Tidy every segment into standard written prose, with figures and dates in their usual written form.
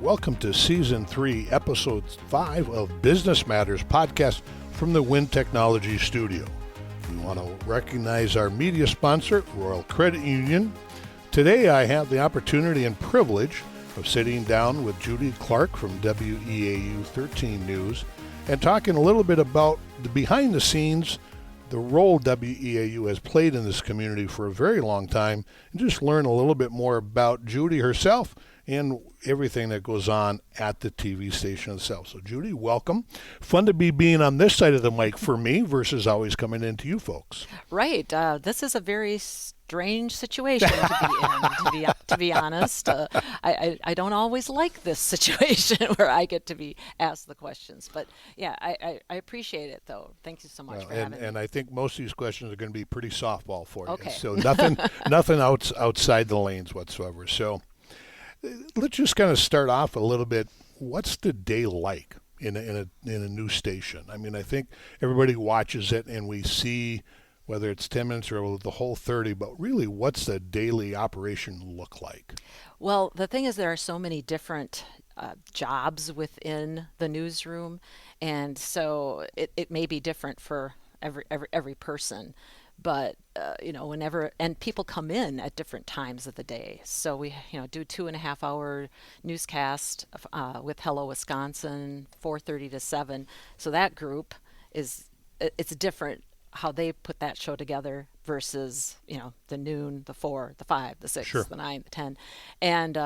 Welcome to Season 3, Episode 5 of Business Matters podcast from the Wind Technology Studio. We want to recognize our media sponsor, Royal Credit Union. Today I have the opportunity and privilege of sitting down with Judy Clark from WEAU 13 News and talking a little bit about the behind the scenes, the role WEAU has played in this community for a very long time, and just learn a little bit more about Judy herself and everything that goes on at the TV station itself. So Judy, welcome. Fun to be being on this side of the mic for me versus always coming into you folks. Right. This is a very strange situation to be in, to be honest. I don't always like this situation where I get to be asked the questions. But yeah, I appreciate it, though. Thank you so much for having me. And I think most of these questions are going to be pretty softball for you. Okay. So nothing outside the lanes whatsoever. So let's just kind of start off a little bit. What's the day like in a news station? I mean, I think everybody watches it and we see whether it's 10 minutes or the whole 30, but really what's the daily operation look like? Well, the thing is there are so many different jobs within the newsroom, and so it may be different for every person. But whenever, and people come in at different times of the day. So we do 2.5 hour newscast with Hello Wisconsin, 4:30 to 7. So that group it's different how they put that show together versus the noon, the 4, the 5, the 6, Sure. the 9, the 10. And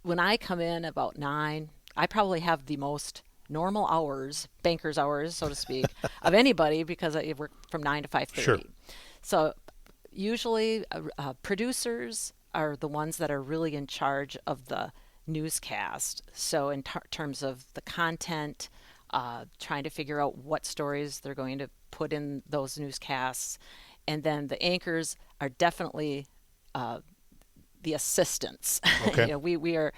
when I come in about 9, I probably have the most normal hours, banker's hours, so to speak, of anybody because I work from 9 to 5:30. Sure. So usually producers are the ones that are really in charge of the newscast. So in terms of the content, trying to figure out what stories they're going to put in those newscasts. And then the anchors are definitely the assistants. Okay. We are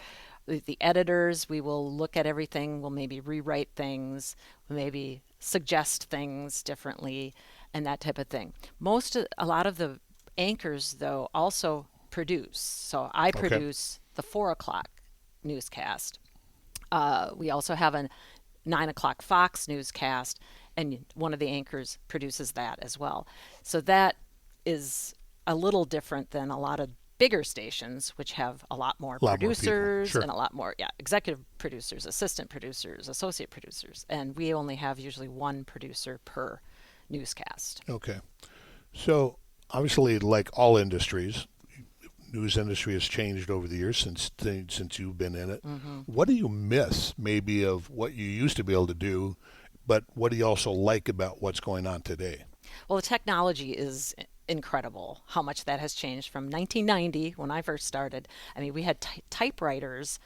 the editors. We will look at everything. We'll maybe rewrite things, we'll maybe suggest things differently, and that type of thing. A lot of the anchors, though, also produce. So I produce the 4 o'clock newscast. We also have a 9 o'clock Fox newscast, and one of the anchors produces that as well. So that is a little different than a lot of bigger stations, which have a lot more producers, Sure. and a lot more executive producers, assistant producers, associate producers, and we only have usually one producer per newscast. Okay. So obviously, like all industries, news industry has changed over the years since you've been in it. Mm-hmm. What do you miss maybe of what you used to be able to do, but what do you also like about what's going on today? Well, the technology is incredible how much that has changed from 1990 when I first started. I mean, we had typewriters.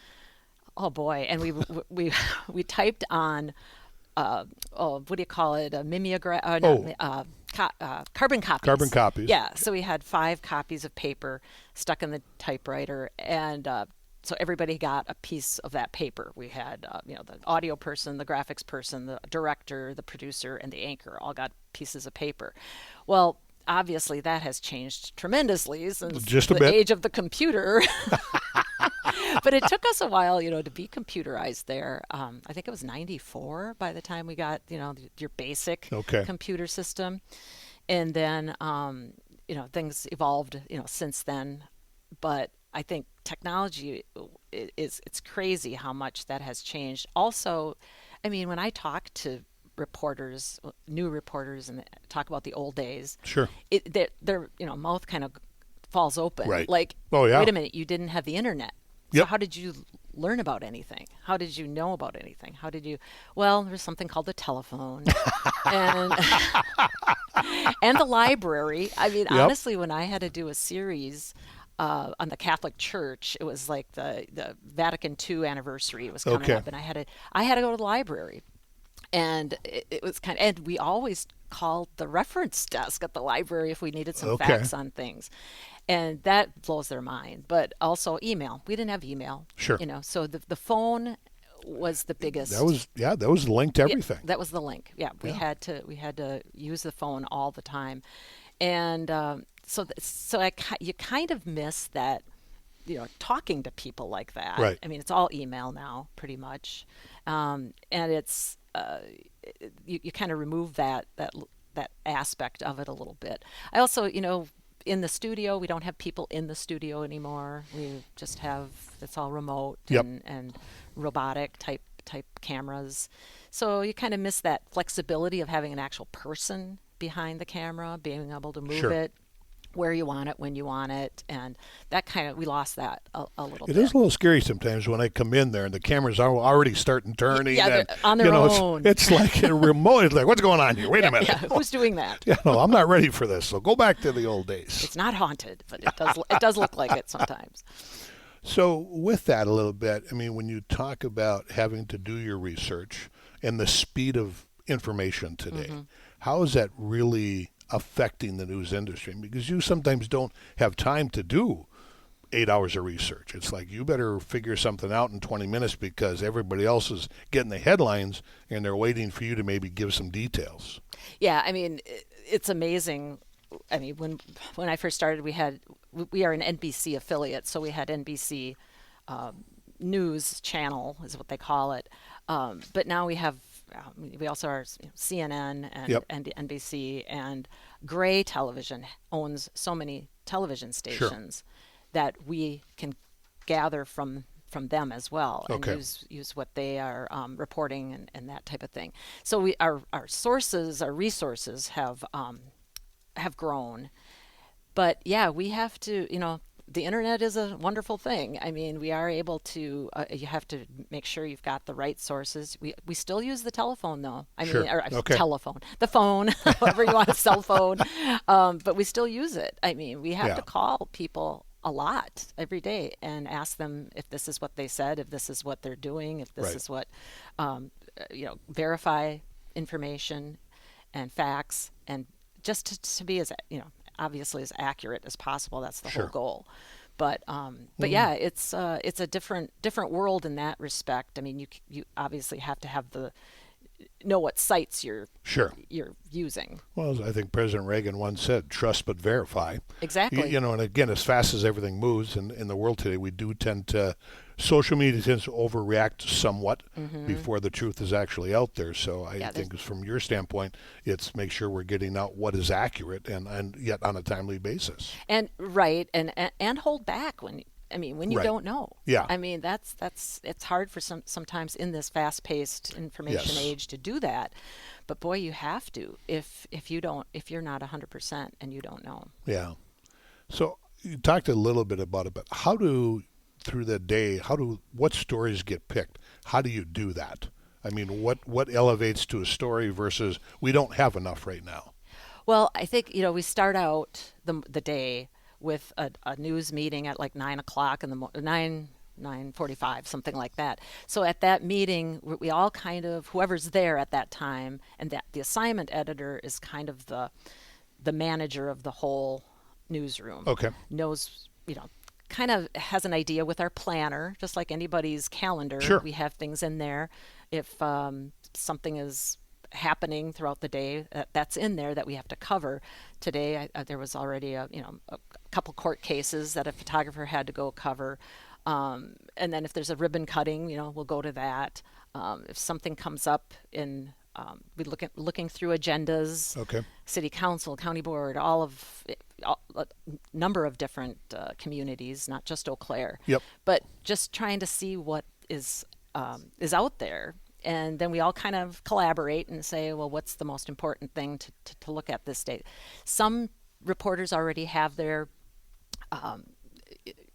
Oh boy, and we typed on what do you call it? A mimeograph? Carbon copies. Carbon copies. Yeah. So we had 5 copies of paper stuck in the typewriter, and so everybody got a piece of that paper. We had the audio person, the graphics person, the director, the producer, and the anchor all got pieces of paper. Well, obviously that has changed tremendously since the age of the computer. But it took us a while, to be computerized there. I think it was 94 by the time we got, your basic computer system. And then, things evolved, since then. But I think technology it's crazy how much that has changed. Also, I mean, when I talk to reporters, new reporters, and talk about the old days, sure, their mouth kind of falls open. Right. Like, oh yeah, wait a minute, you didn't have the internet. So Yep. how did you learn about anything? How did you know about anything? How did you? Well, there's something called the telephone, and and the library. I mean, Yep. honestly, when I had to do a series on the Catholic Church, it was like the Vatican II anniversary was coming up, and I had to go to the library. And it was and we always called the reference desk at the library if we needed some facts on things. And that blows their mind. But also email. We didn't have email. Sure. So the phone was the biggest. That was the link to everything. Yeah, that was the link. Yeah, we had to use the phone all the time. And so you kind of miss that talking to people like that. Right. I mean, it's all email now, pretty much, and it's you kind of remove that aspect of it a little bit. I also, in the studio, we don't have people in the studio anymore. We just have it's all remote Yep. and robotic type cameras. So you kind of miss that flexibility of having an actual person behind the camera, being able to move Sure. it where you want it, when you want it, and that we lost that a little It bit. is a little scary sometimes when I come in there and the cameras are already starting turning. Yeah, and, they're on their own. It's like a remote. It's like, what's going on here? Wait a minute. Yeah, who's doing that? No, I'm not ready for this. So go back to the old days. It's not haunted, but it does look like it sometimes. So with that a little bit, I mean, when you talk about having to do your research and the speed of information today, how is that really affecting the news industry? Because you sometimes don't have time to do 8 hours of research. It's like you better figure something out in 20 minutes because everybody else is getting the headlines and they're waiting for you to maybe give some details. Yeah, I mean, it's amazing. I mean, when I first started, we are an NBC affiliate, so we had NBC News Channel is what they call it. But now we also are CNN and Yep. NBC, and Gray Television owns so many television stations that we can gather from them as well, and Okay. use what they are reporting and that type of thing. So our sources, our resources have grown, but yeah, we have to, the internet is a wonderful thing. I mean, we are able to, you have to make sure you've got the right sources. We still use the telephone though. I Sure. mean, or Okay. telephone, the phone, however you want, a cell phone. But we still use it. I mean, we have Yeah. to call people a lot every day and ask them if this is what they said, if this is what they're doing, if this Right. is what, verify information and facts, and just to be as, obviously as accurate as possible. That's the Sure. whole goal. But yeah, it's a different world in that respect. I mean, you obviously have to have know what sites you're Sure. using. Well, I think President Reagan once said, trust but verify. Exactly. And again, as fast as everything moves in the world today, we do tend to, social media tends to overreact somewhat before the truth is actually out there. So I think from your standpoint, it's make sure we're getting out what is accurate and yet on a timely basis. And right, and hold back when you Right. don't know. Yeah. I mean, it's hard for sometimes in this fast-paced information Yes. age to do that. But boy, you have to if you're not 100% and you don't know. Yeah. So you talked a little bit about it, but through the day, what stories get picked? How do you do that? I mean, what elevates to a story versus we don't have enough right now? Well, I think we start out the day with a news meeting at like 9:00 in the morning, 9:45, something like that. So at that meeting, we all kind of, whoever's there at that time, and that the assignment editor is kind of the manager of the whole newsroom. Okay. Knows, kind of has an idea with our planner, just like anybody's calendar. Sure. We have things in there. If something is happening throughout the day, that's in there that we have to cover. Today, there was already a couple court cases that a photographer had to go cover. And then if there's a ribbon cutting, we'll go to that. If something comes up in, we looking through agendas, Okay. city council, county board, a number of different communities, not just Eau Claire. Yep. But just trying to see what is out there. And then we all kind of collaborate and say, well, what's the most important thing to look at this day? Some reporters already have their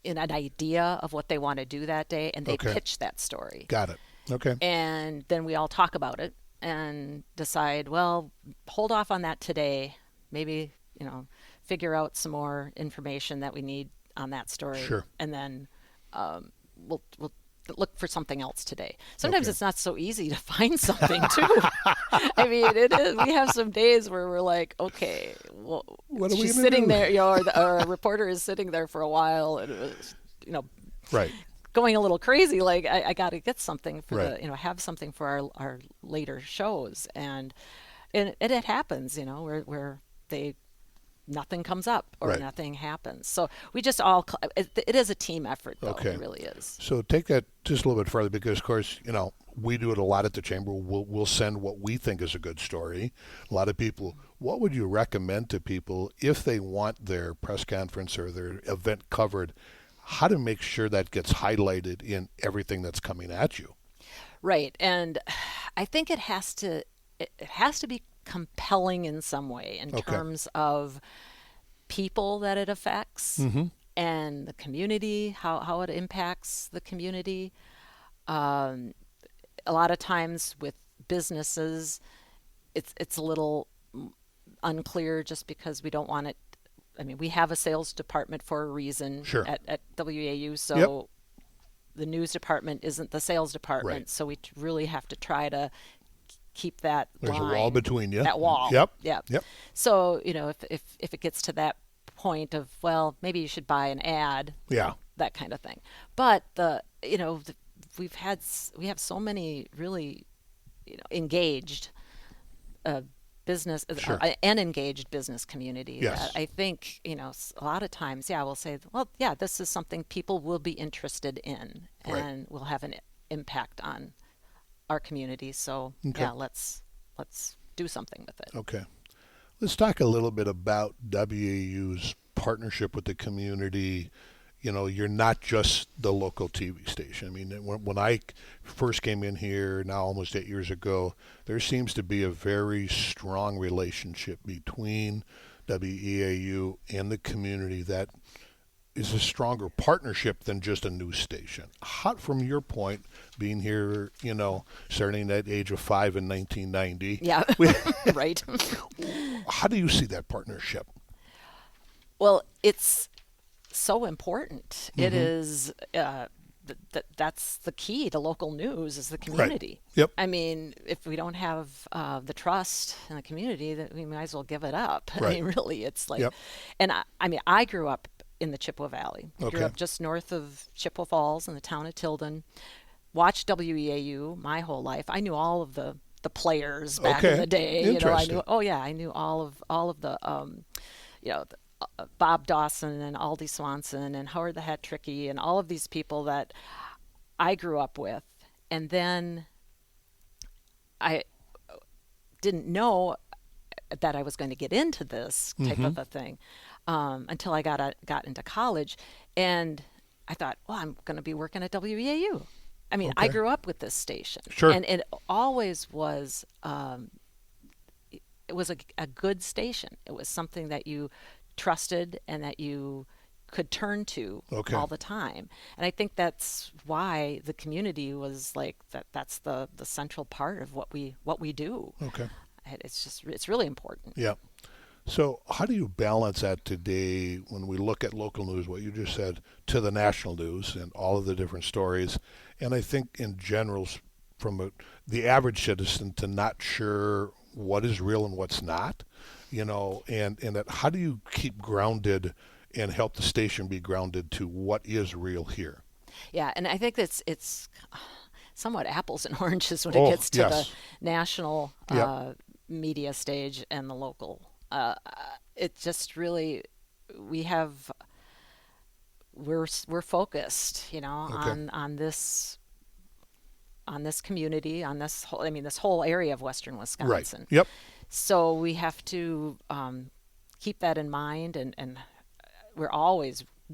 in an idea of what they want to do that day, and they Okay. pitch that story. Got it. Okay. And then we all talk about it and decide, well, hold off on that today. Maybe, figure out some more information that we need on that story. Sure. And then we'll look for something else today. Sometimes Okay. it's not so easy to find something too. I mean, it is. We have some days where we're like, okay, well, What are we she's gonna sitting do? there, or a reporter is sitting there for a while, and it was, Right. going a little crazy. Like I got to get something for Right. have something for our later shows, and it happens, where they nothing comes up or Right. nothing happens. So we just all, it is a team effort, though. Okay. It really is. So take that just a little bit further because, of course, we do it a lot at the chamber. We'll send what we think is a good story. A lot of people, what would you recommend to people if they want their press conference or their event covered? How to make sure that gets highlighted in everything that's coming at you? Right. And I think it has to be compelling in some way in Okay. terms of people that it affects Mm-hmm. and the community, how it impacts the community. Um, a lot of times with businesses, it's a little unclear just because we don't want it. I mean, we have a sales department for a reason Sure. at WEAU, so Yep. the news department isn't the sales department, Right. so we really have to try to keep that There's line, a wall between you. that wall. Yep. Yeah. Yep. So if it gets to that point of, well, maybe you should buy an ad, Yeah. that kind of thing. But we have so many really engaged business Sure. an engaged business community Yes. that I think a lot of times, yeah, we'll say, well, yeah, this is something people will be interested in Right. and will have an impact on our community. So Okay. yeah, let's do something with it. Okay. Let's talk a little bit about WAU's partnership with the community. You're not just the local TV station. I mean, when I first came in here, now almost 8 years ago, there seems to be a very strong relationship between WEAU and the community that is a stronger partnership than just a news station. How, from your point, being here, starting at age of 5 in 1990, Yeah. Right. how do you see that partnership? Well, it's so important. It Mhm. is. That's the key to local news is the community. Yep. I mean, if we don't have the trust in the community, that we might as well give it up. Right. I mean, really, it's like, Yep. and I mean, I grew up in the Chippewa Valley. I grew Okay. up just north of Chippewa Falls in the town of Tilden. Watched WEAU my whole life. I knew all of the players back in Okay. the day. I Interesting. knew. Oh yeah, I knew all of the Bob Dawson and Aldi Swanson and Howard the Hat Tricky and all of these people that I grew up with. And then I didn't know that I was going to get into this type of a thing until I got into college. And I thought, well, I'm going to be working at WEAU. I mean, I Okay. grew up with this station. Sure. And it always was, it was a good station. It was something that you trusted and that you could turn to Okay. all the time. And I think that's why the community was like that's the central part of what we do. Okay. It's really important. Yeah. So how do you balance that today when we look at local news, what you just said, to the national news and all of the different stories? And I think in general, the average citizen to not sure what is real and what's not, and that how do you keep grounded and help the station be grounded to what is real here? Yeah, and I think it's somewhat apples and oranges when Oh, it gets to yes. the national Yep. media stage and the local. It just really we're focused, Okay. on this community, on this whole, this whole area of Western Right. Wisconsin. Yep. So we have to keep that in mind, and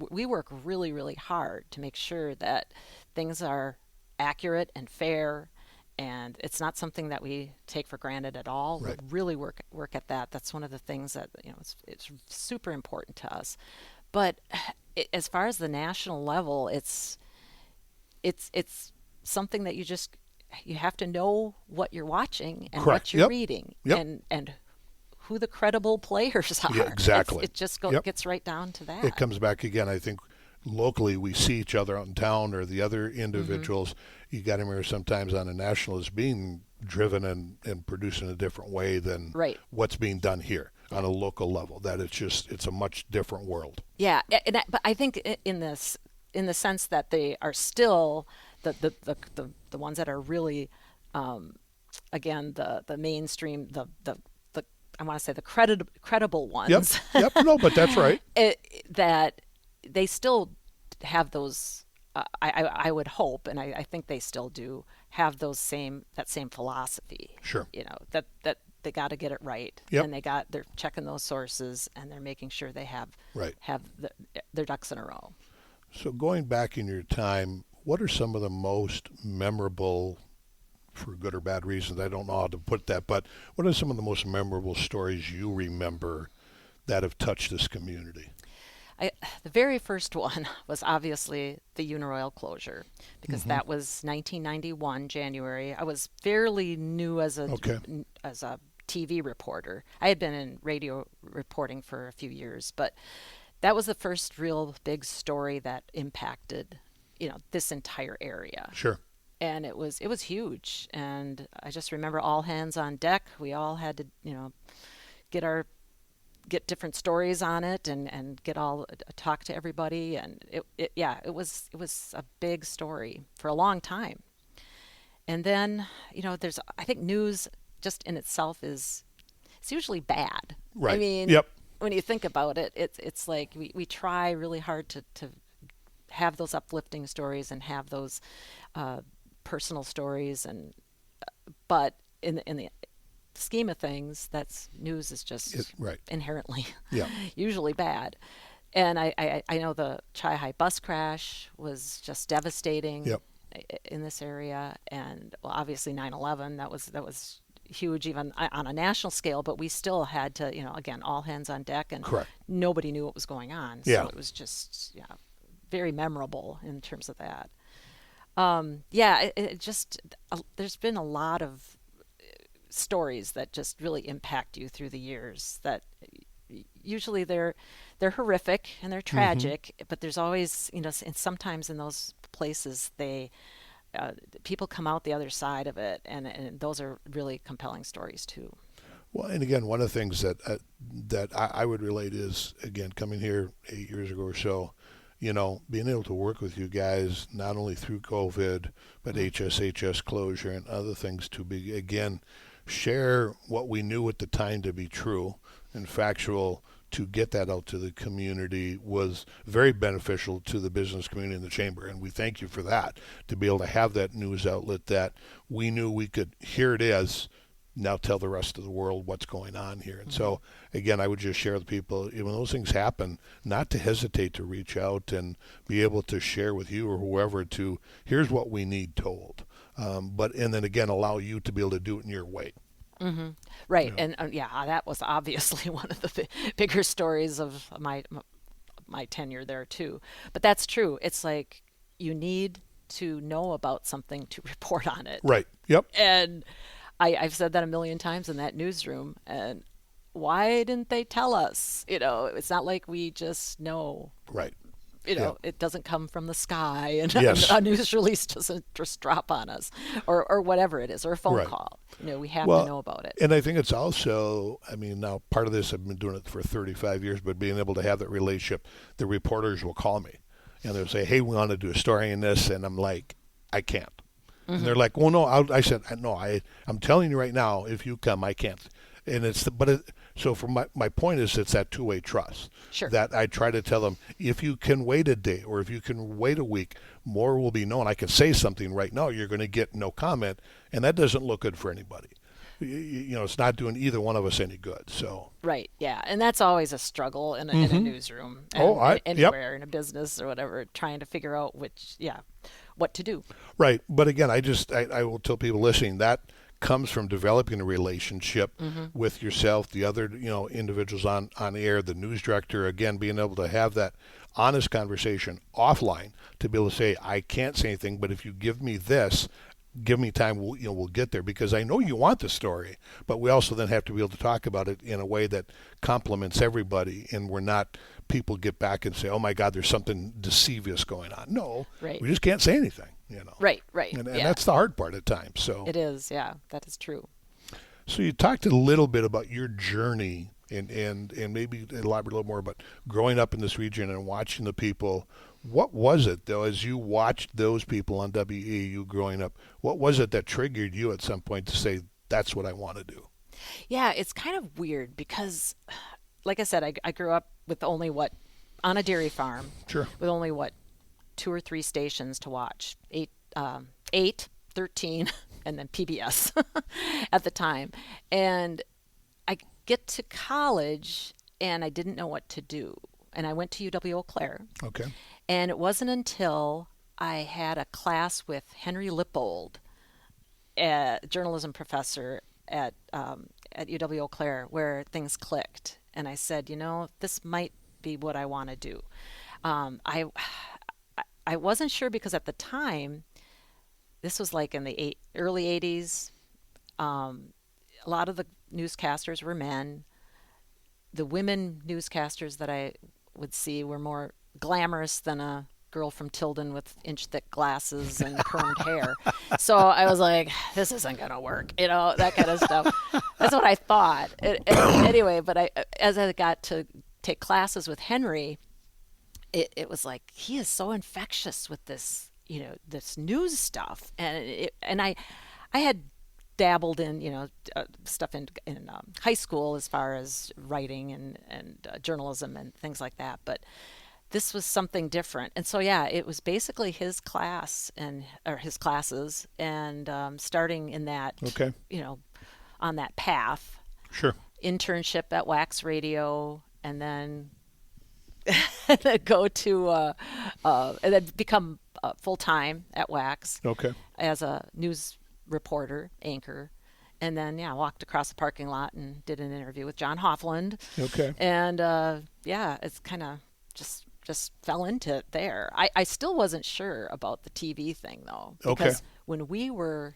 we work really, really hard to make sure that things are accurate and fair, and it's not something that we take for granted at all. Right. We really work at that. That's one of the things that it's super important to us. But as far as the national level, it's something that you have to know what you're watching and Correct. what you're Yep. reading Yep. and who the credible players are. Yeah, exactly. It just Yep. gets right down to that. It comes back again. I think locally we see each other out in town or the other individuals. You got to remember sometimes on a national is being driven and produced in a different way than Right. what's being done here on a local level. That it's a much different world. Yeah, but I think in the sense that they are still the ones that are really again the mainstream, the I want to say the credible Yep. ones, Yep. No, but that's right. that they still have those. I would hope, and I think they still do have that same philosophy. Sure. That they got to get it right, Yep. and they're checking those sources, and they're making sure they have Right. their ducks in a row. So going back in your time, what are some of the most memorable, for good or bad reasons, I don't know how to put that, but what are some of the most memorable stories you remember that have touched this community? The very first one was obviously the Uniroyal closure, because that was 1991 January. I was fairly new as a TV reporter. I had been in radio reporting for a few years, but that was the first real big story that impacted, this entire area. Sure. And it was huge. And I just remember all hands on deck. We all had to, get different stories on it and talk to everybody. And it was a big story for a long time. And then, I think news just in itself it's usually bad. Right. I mean, yep. When you think about it, it's like we try really hard to have those uplifting stories and have those personal stories, but in the scheme of things, news is just right. inherently Yeah. usually bad. And I know the Chi-Hi bus crash was just devastating. Yep. In this area, and obviously 9/11, that was huge even on a national scale, but we still had to, again, all hands on deck, and Correct. nobody knew what was going on. So Yeah. it was just, very memorable in terms of that. There's been a lot of stories that just really impact you through the years that usually they're horrific and they're tragic, but there's always, and sometimes in those places people come out the other side of it, and those are really compelling stories too. Well, and again, one of the things that I would relate is, again, coming here 8 years ago or so, being able to work with you guys, not only through COVID, but HSHS closure and other things, to be, again, share what we knew at the time to be true and factual, to get that out to the community was very beneficial to the business community in the chamber. And we thank you for that, to be able to have that news outlet that we knew we could, here it is, now tell the rest of the world what's going on here. And so, again, I would just share with people, when those things happen, not to hesitate to reach out and be able to share with you or whoever to, here's what we need told. And then again, allow you to be able to do it in your way. Mm-hmm. Right. And that was obviously one of the bigger stories of my tenure there too. But that's true. It's like you need to know about something to report on it. Right. Yep. And I've said that a million times in that newsroom. And why didn't they tell us? It's not like we just know. Right. It doesn't come from the sky, and yes. a news release doesn't just drop on us, or whatever it is, or a phone call. We have to know about it. And I think it's also, now part of this, I've been doing it for 35 years, but being able to have that relationship, the reporters will call me, and they'll say, hey, we want to do a story in this, and I'm like, I can't. And they're like, well, no, I said, no, I'm telling you right now, if you come, I can't. And so for my point is, it's that two-way trust. Sure. That I try to tell them, if you can wait a day or if you can wait a week, more will be known. I can say something right now, you're going to get no comment, and that doesn't look good for anybody. It's not doing either one of us any good. So. Right. Yeah, and that's always a struggle in a newsroom, anywhere in a business or whatever, trying to figure out what to do. Right. But again, I will tell people listening that comes from developing a relationship with yourself, the other individuals on air, the news director, again, being able to have that honest conversation offline to be able to say, I can't say anything, but if you give me this, give me time, we'll get there, because I know you want the story, but we also then have to be able to talk about it in a way that complements everybody, and we're not, people get back and say, oh my God, there's something deceivious going on. No, we just can't say anything. Right. And that's the hard part at times. So it is, that is true. So you talked a little bit about your journey and maybe elaborate a little more about growing up in this region and watching the people. What was it, though, as you watched those people on WEAU growing up, what was it that triggered you at some point to say, that's what I want to do? Yeah, it's kind of weird because, like I said, I grew up with only on a dairy farm, Sure. with only two or three stations to watch, 8, 13, and then PBS at the time. And I get to college and I didn't know what to do. And I went to UW Eau Claire. Okay. And it wasn't until I had a class with Henry Lippold, a journalism professor at UW Eau Claire, where things clicked. And I said, this might be what I want to do. I wasn't sure because at the time, this was like in the early 80s. A lot of the newscasters were men. The women newscasters that I would see were more glamorous than a girl from Tilden with inch-thick glasses and permed hair. So I was like, this isn't going to work, that kind of stuff. That's what I thought. Anyway, but as I got to take classes with Henry, it was like, he is so infectious with this, this news stuff. And I had dabbled in, stuff in high school as far as writing and journalism and things like that. But this was something different. And so, yeah, it was basically his class or his classes, and starting in that, Okay. On that path. Sure. Internship at Wax Radio, and then go to and then become full-time at Wax. Okay. As a news reporter, anchor. And then, walked across the parking lot and did an interview with John Hoffland. Okay. And, it's kind of just fell into it there. I still wasn't sure about the TV thing, though. Because when we were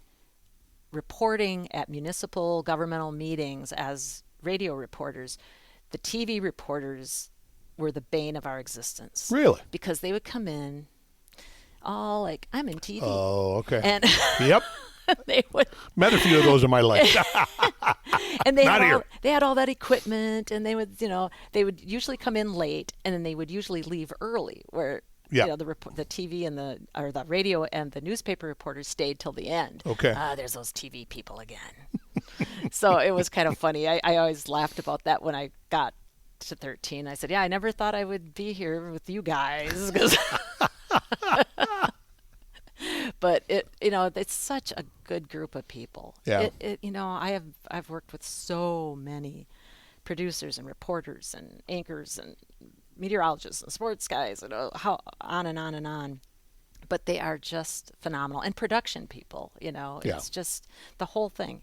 reporting at municipal governmental meetings as radio reporters, the TV reporters were the bane of our existence. Really? Because they would come in all like, I'm in TV. Oh, okay. And yep. they would met a few of those in my life. and they had all that equipment, and they would usually come in late, and then they would usually leave early, where the TV and the radio and the newspaper reporters stayed till the end. Okay. There's those TV people again. So it was kind of funny. I always laughed about that when I got to 13. I said, I never thought I would be here with you guys. But it's such a good group of people. Yeah. I've worked with so many producers and reporters and anchors and meteorologists and sports guys, how on and on and on. But they are just phenomenal, and production people. It's just the whole thing.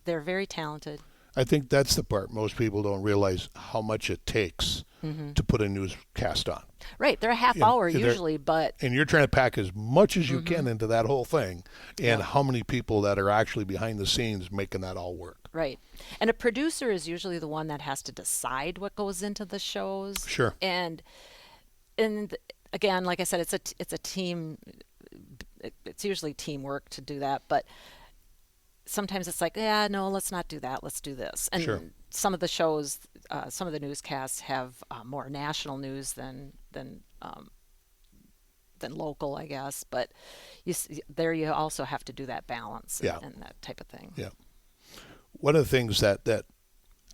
They're very talented. I think that's the part most people don't realize, how much it takes to put a newscast on. Right. They're a half hour usually, but... And you're trying to pack as much as you can into that whole thing, and how many people that are actually behind the scenes making that all work. Right. And a producer is usually the one that has to decide what goes into the shows. Sure. And again, like I said, it's a team. It's usually teamwork to do that, but sometimes it's like, no, let's not do that. Let's do this. And some of the shows, some of the newscasts have more national news than local, I guess. But you also have to do that balance and that type of thing. Yeah. One of the things that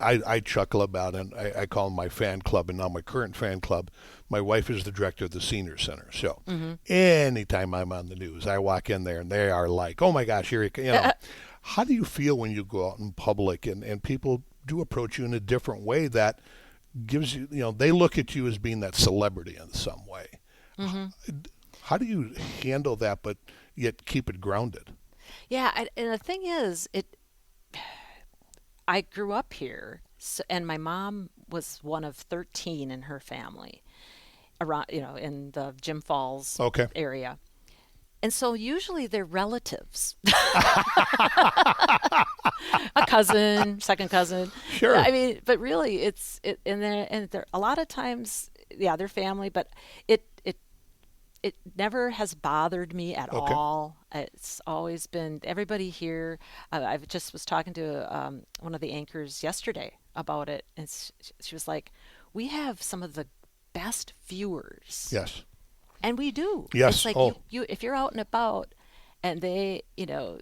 I chuckle about, and I call my fan club, and now my current fan club, my wife is the director of the senior center. So anytime I'm on the news, I walk in there and they are like, oh my gosh, here you go. How do you feel when you go out in public and people do approach you in a different way that gives you, they look at you as being that celebrity in some way? How do you handle that but yet keep it grounded? Yeah, and the thing is, I grew up here, and my mom was one of 13 in her family around, in the Jim Falls area. And so usually they're relatives. A cousin, second cousin. Sure. I mean, but really and they're a lot of times, they're family, but it never has bothered me at all. It's always been everybody here. I just was talking to one of the anchors yesterday about it, and she was like, "We have some of the best viewers." Yes. And we do. Yes. It's like you if you're out and about, and they,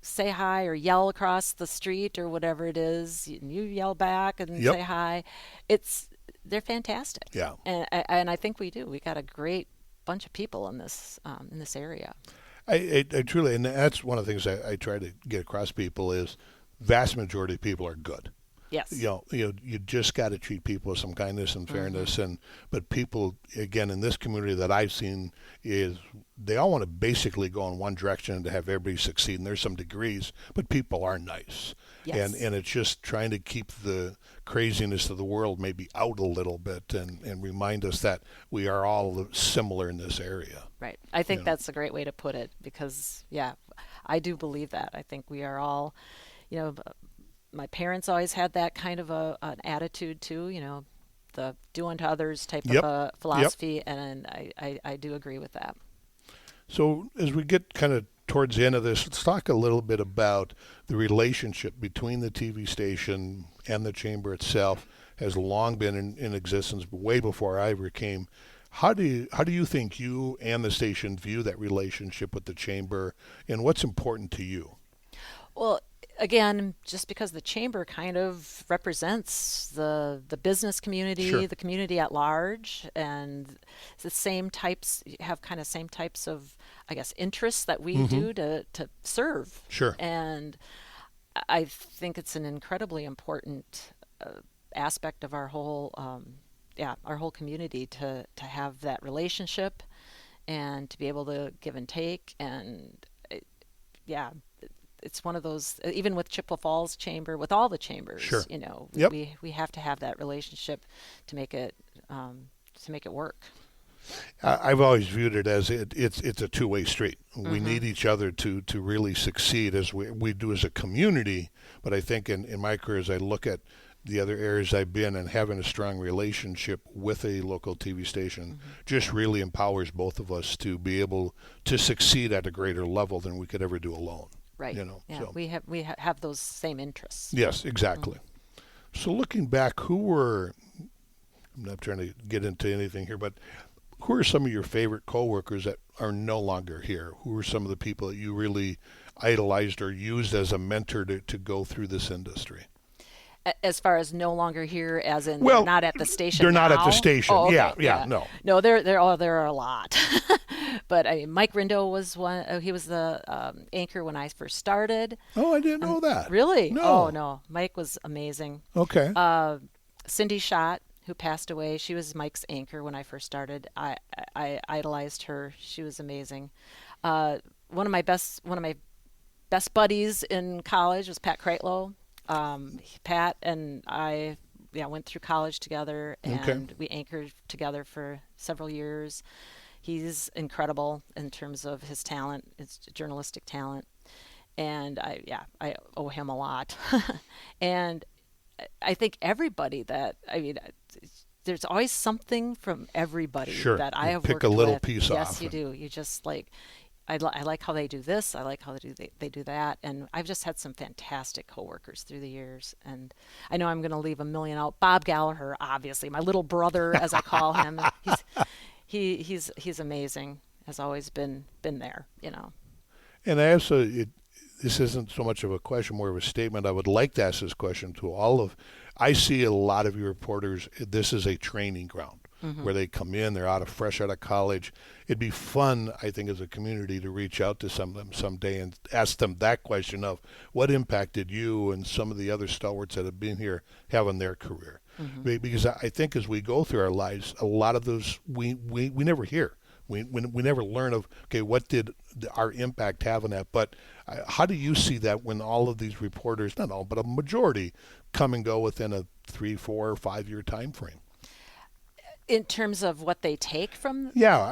say hi or yell across the street or whatever it is, and you yell back and Yep. say hi. They're fantastic. Yeah. And I think we do. We got a great bunch of people in this area. I truly, and that's one of the things I try to get across people is vast majority of people are good. Yes. You just got to treat people with some kindness and fairness. Mm-hmm. But people, again, in this community that I've seen, is they all want to basically go in one direction and to have everybody succeed. And there's some degrees, but people are nice. Yes. And it's just trying to keep the craziness of the world maybe out a little bit and remind us that we are all similar in this area. Right. I think that's a great way to put it because, yeah, I do believe that. I think we are all, my parents always had that kind of an attitude too, the do unto others type Yep. of a Yep. philosophy, and I do agree with that. So as we get kind of towards the end of this, let's talk a little bit about the relationship between the TV station and the chamber itself. Has long been in existence, way before I ever came. How do you think you and the station view that relationship with the chamber, and what's important to you? Well, again, just because the chamber kind of represents the business community, Sure. the community at large, and the same types have kind of same types of, I guess, interests that we do to serve. Sure. And I think it's an incredibly important aspect of our whole, our whole community to have that relationship and to be able to give and take. And yeah, it's one of those, even with Chippewa Falls Chamber, with all the chambers, Sure. we, Yep. we have to have that relationship to make it work. I've always viewed it as it's a two-way street. We Mm-hmm. need each other to really succeed as we do as a community. But I think in my career, as I look at the other areas I've been and having a strong relationship with a local TV station just really empowers both of us to be able to succeed at a greater level than we could ever do alone. Right. Yeah, So we have those same interests. yes, exactly. So looking back, I'm not trying to get into anything here, but who are some of your favorite coworkers that are no longer here? Who are some of the people that you really idolized or used as a mentor to go through this industry? As far as no longer here, as in Well, they're not at the station. they're not at the now? station. Oh, okay. Yeah, no. No, there are a lot. But Mike Rindo was one. He was the anchor when I first started. Oh, I didn't know that. Really? No. Oh no, Mike was amazing. Okay. Cindy Schott, who passed away, she was Mike's anchor when I first started. I idolized her. She was amazing. One of my best buddies in college was Pat Kreitlow. Pat and I went through college together, and we anchored together for several years. He's incredible in terms of his talent, his journalistic talent, and I owe him a lot. And I think everybody there's always something from everybody Sure. that I You have pick worked a little with. piece Yes, off you do. You just like, I like how they do this. I like how they do that. And I've just had some fantastic coworkers through the years. And I know I'm going to leave a million out. Bob Gallagher, obviously, my little brother, as I call him. He's amazing. Has always been there. And I also, this isn't so much of a question, more of a statement. I would like to ask this question to I see a lot of your reporters, this is a training ground where they come in, they're fresh out of college. It'd be fun, I think, as a community to reach out to some of them someday and ask them that question of what impact did you and some of the other stalwarts that have been here have on their career? Because I think as we go through our lives, a lot of those we never hear. We never learn of, okay, what did our impact have on that? But how do you see that when all of these reporters, not all, but a majority, come and go within a 3, 4, or 5 year time frame? In terms of what they take from? Yeah,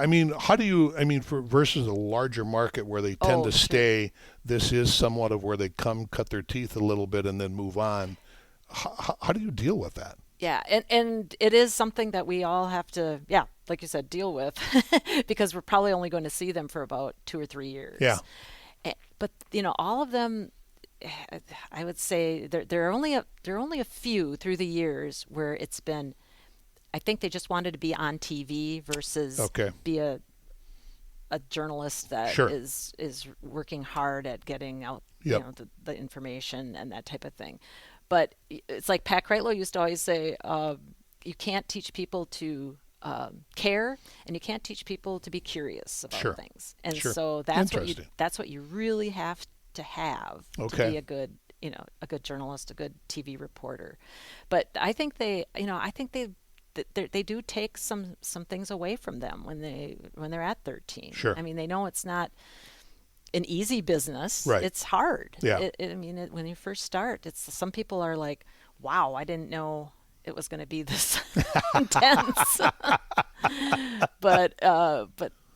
for versus a larger market where they tend to stay, this is somewhat of where they come, cut their teeth a little bit, and then move on. How do you deal with that? Yeah, and it is something that we all have to, like you said, deal with because we're probably only going to see them for about 2 or 3 years. Yeah. But all of them, I would say there are only a few through the years where it's been, I think they just wanted to be on TV versus be a a journalist that Sure. is working hard at getting out Yep. the information and that type of thing. But it's like Pat Kreitlow used to always say, you can't teach people to care, and you can't teach people to be curious about Sure. things. And Sure. so Interesting. that's what you really have to have to Okay. be a good journalist, a good TV reporter. But I think they do take some things away from them when they're at 13. Sure. I mean, they know it's not an easy business. Right. It's hard. Yeah. When you first start, some people are like, wow, I didn't know it was going to be this intense. But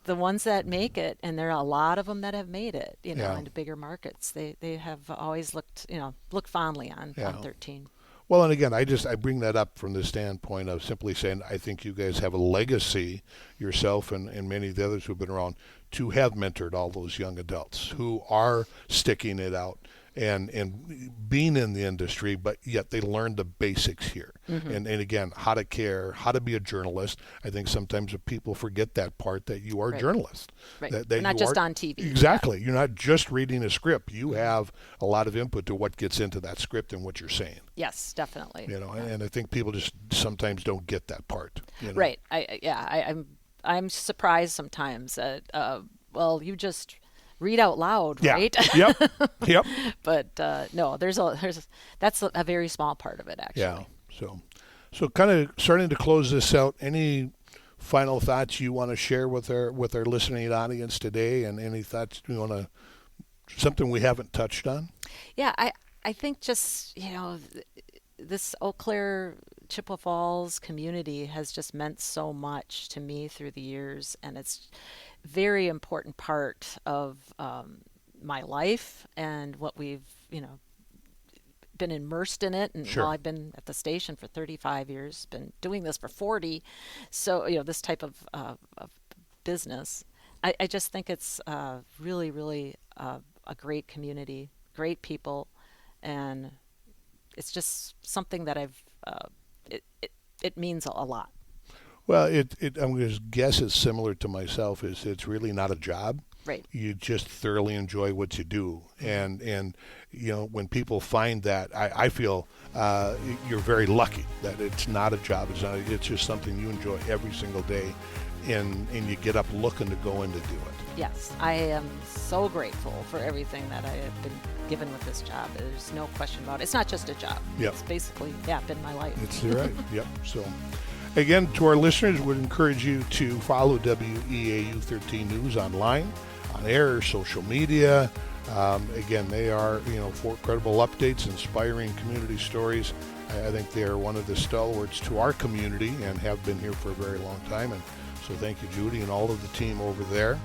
the ones that make it, and there are a lot of them that have made it, Yeah. into bigger markets, they have always looked fondly on 13. Well, and again, I bring that up from the standpoint of simply saying I think you guys have a legacy, yourself and many of the others who've been around, to have mentored all those young adults who are sticking it out and being in the industry, but yet they learned the basics here. Mm-hmm. And again, how to care, how to be a journalist. I think sometimes people forget that part, that you are a Right. journalist. Right. That We're not you just are- on TV. Exactly. You're not just reading a script. You have a lot of input to what gets into that script and what you're saying. Yes, definitely. And I think people just sometimes don't get that part. Right. I'm surprised sometimes that well, you just read out loud, Yeah. right? Yep. But no, that's a very small part of it, actually. Yeah. So kind of starting to close this out. Any final thoughts you want to share with our listening audience today, and any thoughts you want to, something we haven't touched on? Yeah, I think just this Eau Claire Chippewa Falls community has just meant so much to me through the years, and it's very important part of my life and what we've been immersed in it. And Sure. I've been at the station for 35 years, been doing this for 40, so this type of business, I just think it's really, really a great community, great people, and it's just something that it means a lot. Well, I'm going to guess it's similar to myself. It's really not a job. Right. You just thoroughly enjoy what you do, and when people find that, I feel you're very lucky that it's not a job. It's just something you enjoy every single day, and you get up looking to go in to do it. Yes, I am so grateful for everything that I have been given with this job. There's no question about it. It's not just a job. Yep. It's basically been my life. It's right. Yep. So, again, to our listeners, would encourage you to follow WEAU 13 News online, on air, social media. Again, they are for credible updates, inspiring community stories. I think they are one of the stalwarts to our community and have been here for a very long time. And so, thank you, Judy, and all of the team over there.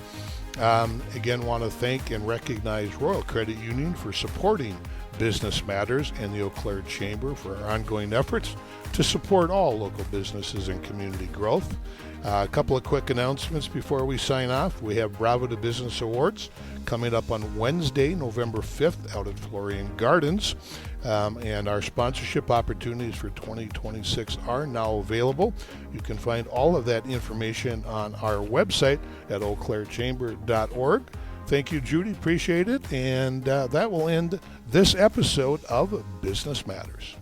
Again, want to thank and recognize Royal Credit Union for supporting Business Matters and the Eau Claire Chamber for our ongoing efforts to support all local businesses and community growth. A couple of quick announcements before we sign off. We have Bravo to Business Awards coming up on Wednesday, November 5th, out at Florian Gardens. And our sponsorship opportunities for 2026 are now available. You can find all of that information on our website at eauclairchamber.org. Thank you, Judy. Appreciate it. And that will end this episode of Business Matters.